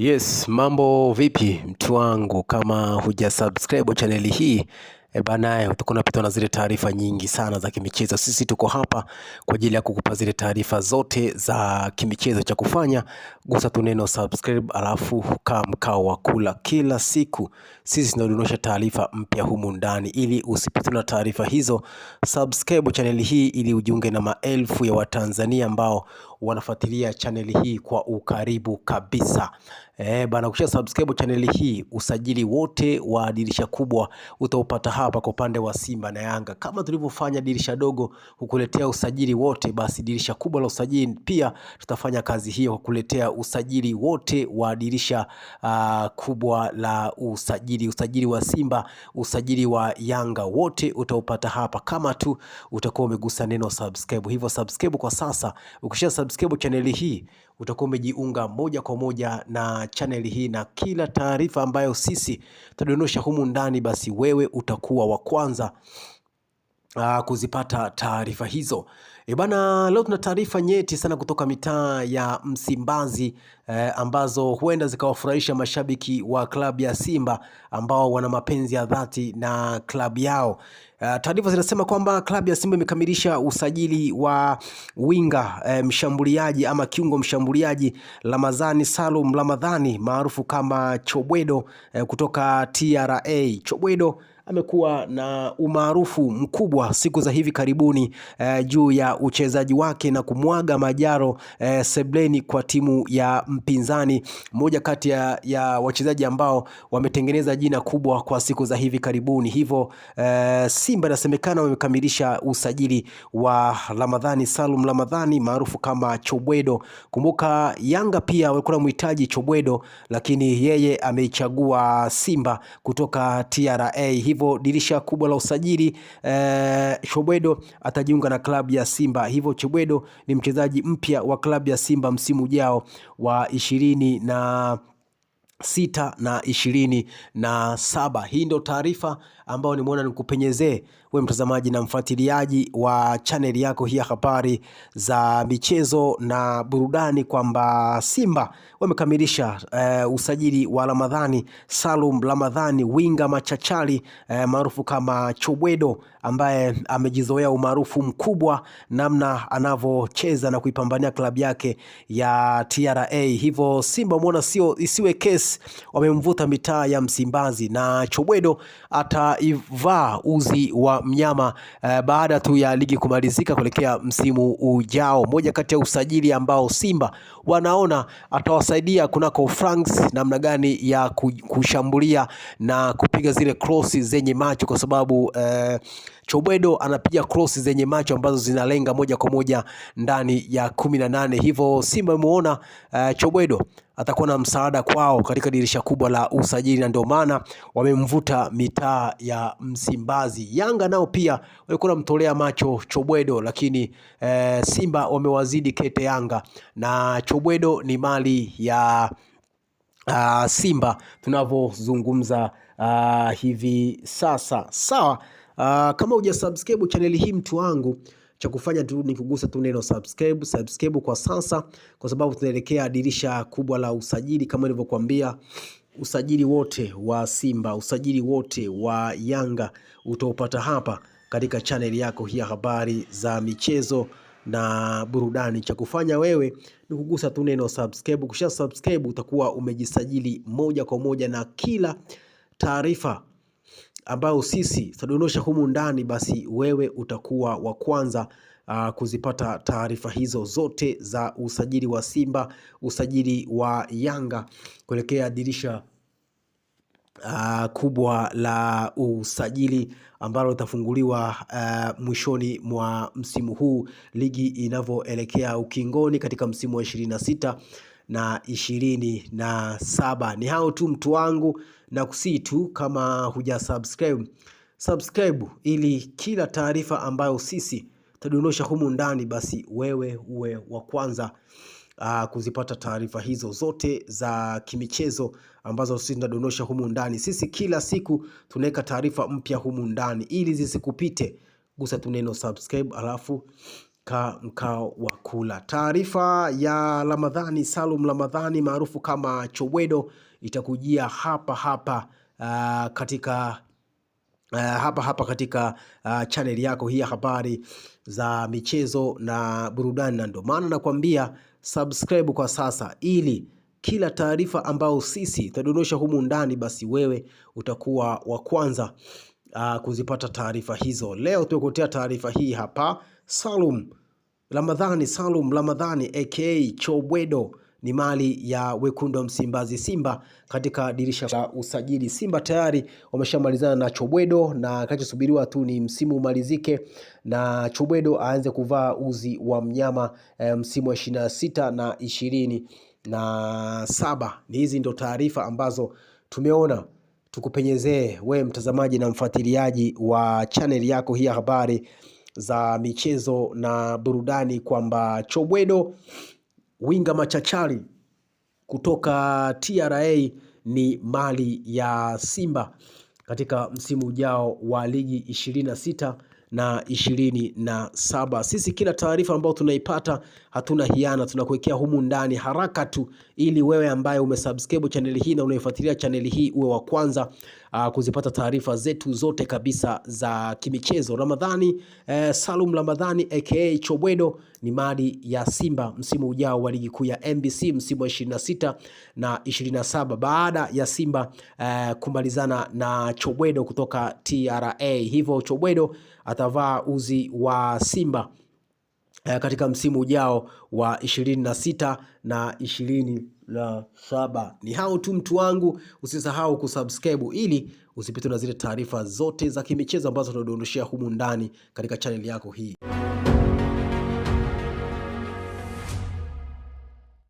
Yes, mambo vipi mtu wangu, kama huja subscribe channel hii bana, utakuwa unapitwa na zile taarifa nyingi sana za kimichezo. Sisi tuko hapa kwa ajili ya kukupa zile taarifa zote za kimichezo. Cha kufanya gusa tu neno subscribe, alafu kaa mkao wa kula kila siku. Sisi tunadondosha taarifa mpya humu ndani, ili usipitwe na taarifa hizo. Subscribe channel hii ili ujiunge na maelfu ya Watanzania ambao wanafuatilia channel hii kwa ukaribu kabisa. Bana, ukisha subscribe channel hii, usajili wote wa dirisha kubwa utaupata hapa kwa upande wa Simba na Yanga. Kama tulivyofanya dirisha dogo kukuletea usajili wote, basi dirisha kubwa la usajili pia tutafanya kazi hiyo kukuletea usajili wote wa dirisha kubwa la usajili wa Simba, usajili wa Yanga, wote utaupata hapa kama tu utakuwa umegusa neno subscribe. Hivyo subscribe kwa sasa. Ukisha subscribe channel hii, utakuwa umejiunga moja kwa moja na channel hii, na kila taarifa ambayo sisi tutadondosha humu ndani, basi wewe utakuwa wa kwanza kuzipata taarifa hizo. Bana, leo tuna taarifa nyeti sana kutoka mitaa ya Msimbazi ambazo huenda zikawafurahisha mashabiki wa klabu ya Simba ambao wana mapenzi ya dhati na klabu yao. Taarifa zinasema kwamba klabu ya Simba imekamilisha usajili wa winga mshambuliaji ama kiungo mshambuliaji Ramadhani Salum Ramadhani maarufu kama Chobwedo kutoka TRA. Chobwedo amekuwa na umaarufu mkubwa siku za hivi karibuni juu ya uchezaji wake na kumwaga majaro sebleni kwa timu ya mpinzani. Moja kati ya wachezaji ambao wametengeneza jina kubwa kwa siku za hivi karibuni. Hivyo Simba inasemekana wamekamilisha usajili wa Ramadhani Salum Ramadhani maarufu kama Chobwedo. Kumbuka Yanga pia walikuwa wanamhitaji Chobwedo, lakini yeye ameichagua Simba kutoka TRA. Hivyo dirisha kubwa la usajili Chobwedo atajiunga na klabu ya Simba. Hivyo Chobwedo ni mchezaji mpya wa klabu ya Simba msimu ujao wa 26 na 27. Hii ndio taarifa ambayo nimeona nikupenyezee wewe mtazamaji na mfuatiliaji wa channel yako hii ya habari za michezo na burudani, kwamba Simba wamekamilisha usajili wa Ramadhani Salum Ramadhani, winga machachari maarufu kama Chobwedo, ambaye amejizoea umaarufu mkubwa namna anavyocheza na kuipambania klabu yake ya TRA. Hivyo Simba umeona isiwe kesi, wamemvuta mitaa ya Msimbazi, na Chobwedo ataivaa uzi wa mnyama baada tu ya ligi kumalizika kuelekea msimu ujao. Moja kati ya usajili ambao Simba wanaona atawasaidia kunako France namna gani ya kushambulia na kupiga zile cross zenye macho, kwa sababu Chobwedo anapiga cross zenye macho ambazo zinalenga moja kwa moja ndani ya 18. Hivyo Simba imeona Chobwedo atakuwa na msaada kwao katika dirisha kubwa la usajili, na ndio maana wamemvuta mitaa ya Msimbazi. Yanga nao pia walikuwa wanamtolea macho Chobwedo, lakini Simba wamewazidi kete Yanga, na Chobwedo ni mali ya Simba tunavyozungumza hivi sasa. Sawa. Kama hujasubscribe channel hii mtu wangu, cha kufanya tu ni kugusa tu neno subscribe kwa sasa, kwa sababu tunaelekea dirisha kubwa la usajili. Kama nilivyokuambia, usajili wote wa Simba, usajili wote wa Yanga utaupata hapa katika channel yako hii ya habari za michezo na burudani. Cha kufanya wewe ni kugusa tu neno subscribe. Kisha subscribe utakuwa umejisajili moja kwa moja, na kila taarifa ambayo sisi tutadondosha humu ndani, basi wewe utakuwa wa kwanza kuzipata taarifa hizo zote za usajili wa Simba, usajili wa Yanga kuelekea dirisha kubwa la usajili ambalo litafunguliwa mwishoni mwa msimu huu, ligi inavyoelekea ukingoni katika msimu wa 26 na 27. Ni hao tu mtu wangu, na kusii tu kama huja subscribe ili kila taarifa ambayo sisi tutadondosha humu ndani, basi wewe uwe wa kwanza kuzipata taarifa hizo zote za kimichezo ambazo sisi tunadondosha humu ndani. Sisi kila siku tunaweka taarifa mpya humu ndani, ili zisikupite. Gusa tu neno subscribe, alafu mkao wa kula. Taarifa ya Ramadhani Salum Ramadhani maarufu kama Chobwedo itakujia hapa katika katika channel yako hii ya habari za michezo na burudani, na ndio maana nakwambia subscribe kwa sasa, ili kila taarifa ambayo sisi tutadondosha humu ndani, basi wewe utakuwa wa kwanza kuzipata taarifa hizo. Leo tukuletea taarifa hii hapa. Salum Ramadhani aka Chobwedo ni mali ya wekundu wa Msimbazi Simba katika dirisha la usajili. Simba tayari wameshamalizana na Chobwedo na kinachosubiriwa tu ni msimu umalizike na Chobwedo aanze kuvaa uzi wa mnyama msimu wa 26 na 27. Ni hizi ndo taarifa ambazo tumeona tukupenyezee we mtazamaji na mfuatiliaji wa channel yako hii ya habari za michezo na burudani, kwamba Chobwedo winga machachari kutoka TRA ni mali ya Simba katika msimu ujao wa ligi 26 na 27. Sisi kila taarifa ambayo tunaipata hatuna hiana, tunakuwekea humu ndani haraka tu, ili wewe ambaye umesubscribe channel hii na unaifuatilia channel hii uwe wa kwanza kuzipata taarifa zetu zote kabisa za kimichezo. Salum Ramadhani aka Chobwedo ni mali ya Simba msimu ujao wa ligi kuu ya NBC msimu wa 26 na 27, baada ya Simba kumalizana na Chobwedo kutoka TRA. Hivyo Chobwedo atavaa uzi wa Simba katika msimu ujao wa 26 na 27. Ni hao tu mtu wangu, usisahau kusubscribe ili usipitwe na zile taarifa zote za kimichezo ambazo tunadondoshia humu ndani katika channel yako hii.